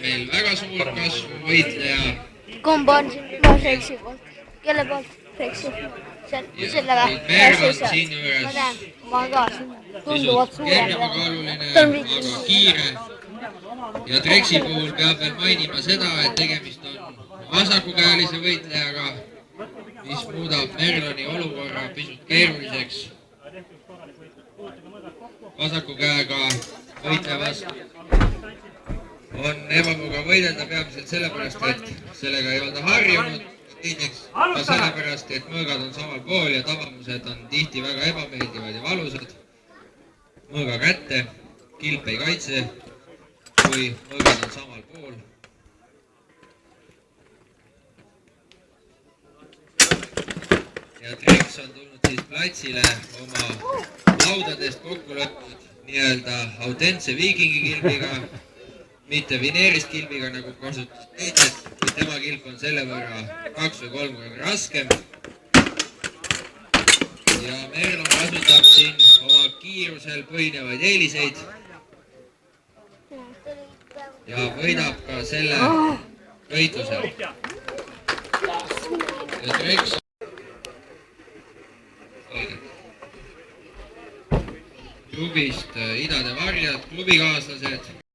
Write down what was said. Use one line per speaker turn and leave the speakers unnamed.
meil väga suur kasvuvõitleja.
Kumb on siin Reksi poolt? Kelle poolt Reksi? Sellega?
Merl on siinjuures
ma tean, ma olen ka siin tunduvalt suurem.
kergemakaaluline, aga kiire. Ja Treksi puhul peab veel mainima seda, et tegemist on vasakukäelise võitlejaga, mis muudab Merloni olukorra pisut keeruliseks. Vasaku käega võitleja vastu on ebamugav võidelda peamiselt sellepärast, et sellega ei olda harjunud. Teiseks ka sellepärast, et mõõgad on samal pool ja tabamused on tihti väga ebameeldivad ja valusad. Mõõga kätte, kilp ei kaitse, kui mõõgad on samal pool. Ja Treks on tulnud siis platsile oma laudadest kokku lõpunud nii-öelda autentse viikingi kilbiga, mitte vineerist kilbiga nagu kasutus teised, kuid tema kilp on selle võrra 2 või 3 korda raskem. Ja Merlon kasutab siin oma kiirusel põhinevaid eeliseid ja võidab ka selle võitluse. Ja Treks klubist Idade Varjad, klubikaaslased.